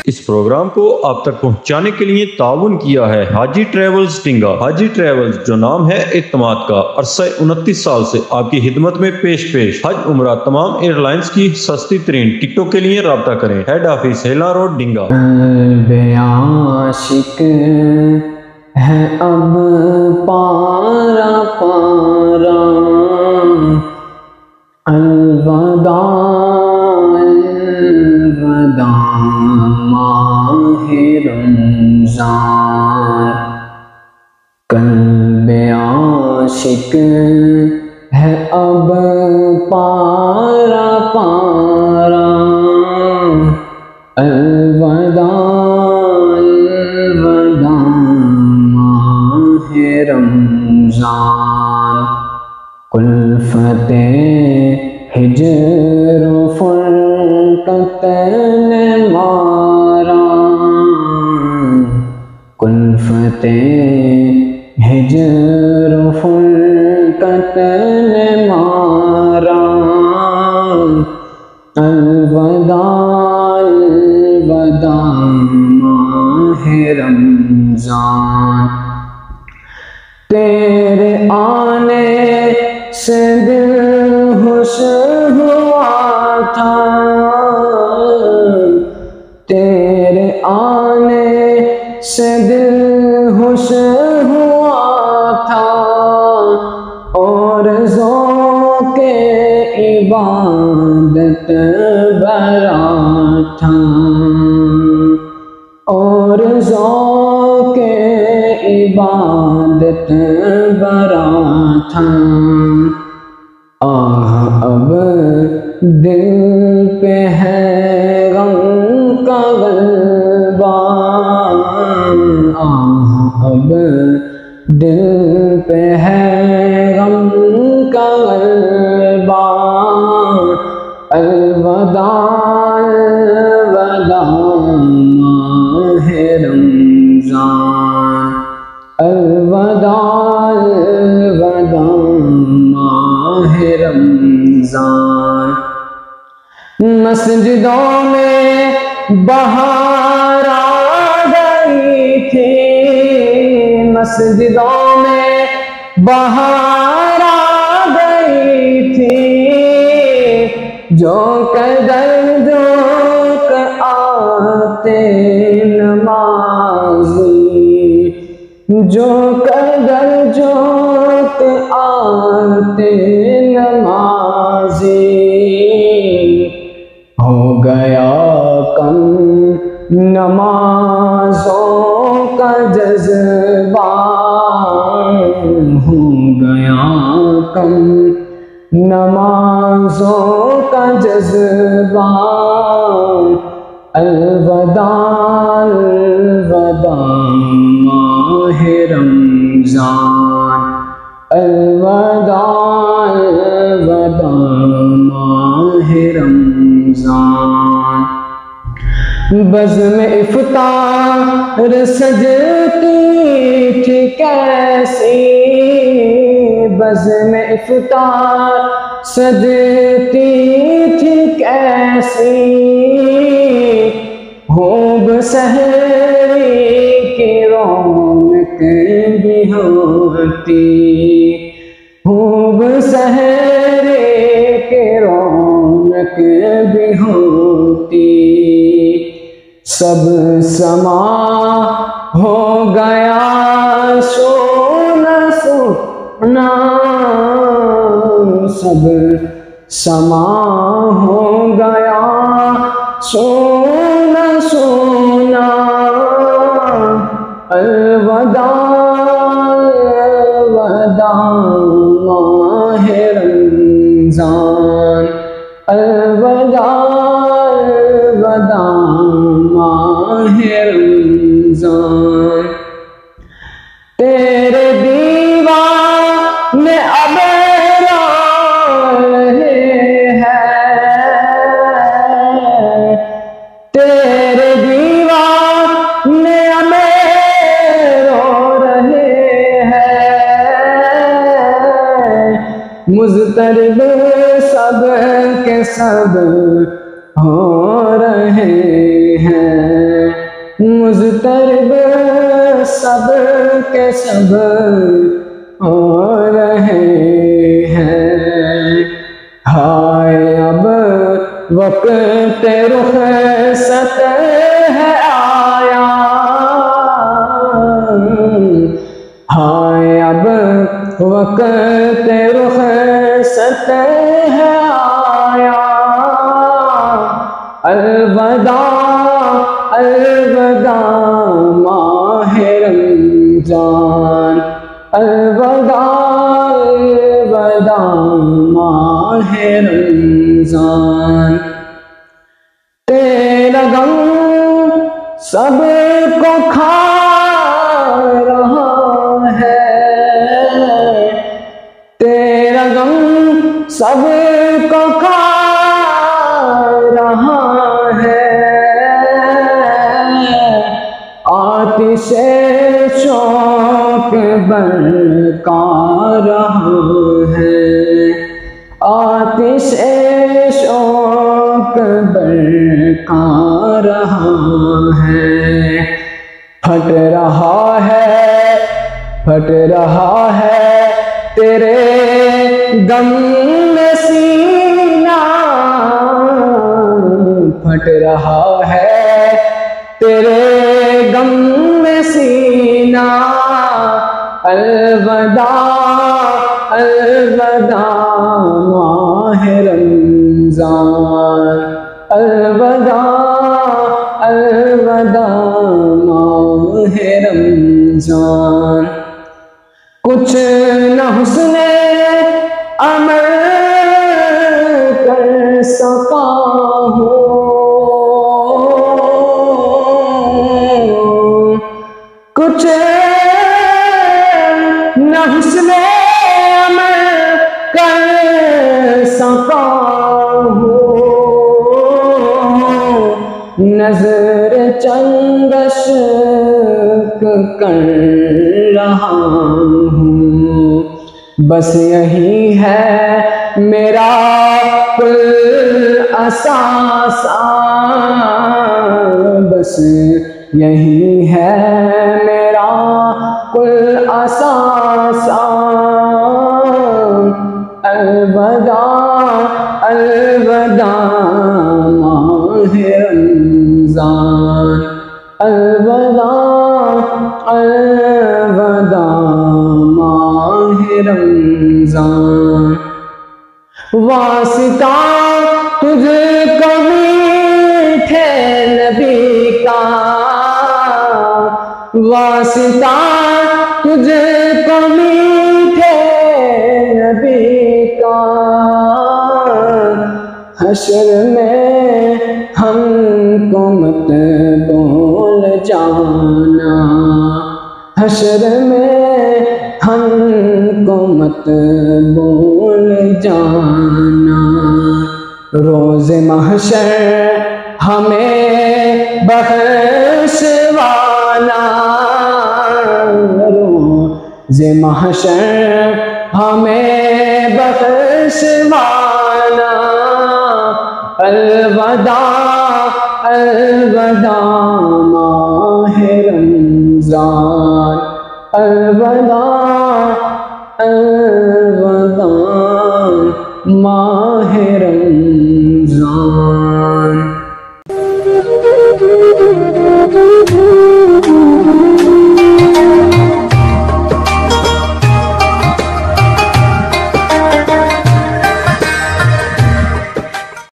اس programme کو آپ تک پہنچانے کے لیے تعاون کیا ہے حاجی ٹریولز ٹنگا۔ حاجی ٹریولز، جو نام ہے اعتماد کا، عرصہ 29 سال سے آپ کی خدمت میں پیش حج عمرہ تمام ایئر لائنز کی سستی ترین ٹکٹوں کے لیے رابطہ کریں۔ Head office Hela road, Danga. عاشق ہے اب پارا پارا، الوداع الوداع ماہ رمضان، قلب عاشق ہے اب پارا پارا، الوداع الوداع ماہ رمضان، الفت ہجر و فرقت نے مارا، الفت ہجر و فرقت نے مارا، الوداع الوداع ماہ رمضان، تیرے آنے سے دل خوش ہوا تھا، تیرے آنے سے دل خوش ہوا تھا، اور ذوق عبادت برا تھا، اور ذوق عبادت برا تھا، آہ اب دل پہ ہے غم کا غلبہ، آہ اب دل پہ ہے غم کا غلبہ، الوداع الوداع ماہ رمضان، الوداع الوداع ماہ رمضان، مسجدوں میں بہار آ گئی تھی، مسجدوں میں بہار آ گئی تھی، جو قدر جو آتے نمازی، جو قدر جو آتے نمازی، ہو گیا کم نمازوں کا جذبہ، ہو گیا کم نمازوں کا جذبہ، الوداع الوداع ماہ رمضان، الوداع الوداع ماہ رمضان، بزم افطار سجتی تھی کیسی، بزم افطار سجتی تھی کیسی، خوب سحری کی رونق بھی ہوتی، خوب سحری کی رونق بھی ہوتی، سب سما ہو گیا سونا سونا، سب سما ہو گیا سونا سونا، الوداع الوداع ماہ رمضان، الوداع الوداع ماہ رمضان، تیرے دیوانے اب رو رہے ہیں، تیرے دیوانے اب رو رہے ہیں، مضطرب سب کے سب ہو رہے ہیں، مضطرب سب کے سب ہو رہے ہیں، ہائے اب وقت رخصت ہے آیا، ہائے اب وقت رخصت ہے آیا، الوداع الوداع ماہ رمضان، الوداع الوداع ماہ رمضان، تیرا غم سب کو کھا رہا ہے، تیرا غم سب کو کھا رہا ہے، آتش شوق برقا رہا ہے، آتش شوق برقا رہا ہے، پھٹ رہا ہے تیرے غم میں سینہ، پھٹ رہا ہے تیرے غم میں سینہ، الوداع الوداع ماہ رمضان، الوداع الوداع ماہ رمضان، کچھ نہ حسن عمل کر سکا ہوں، کچھ نہ حسن عمل کر سکا ہوں، نظر چند اشک کر رہا ہوں، بس یہی ہے میرا کل اثاثہ، بس یہی ہے میرا کل اثاثہ، الوداع الوداع ماہ رمضان، الوداع الوداع ماہ رمضان، واسطہ تجھ کو میٹھے نبی کا، واسطہ تجھ کو میٹھے نبی کا، حشر میں ہم کو مت بھول جانا، حشر میں ہم کو مت بھول جانا، روز محشر ہمیں بخشوانا، روز محشر ہمیں بخشوانا، الوداع الوداع ماہ رمضان، الوداع الوداع ماہ رمضان۔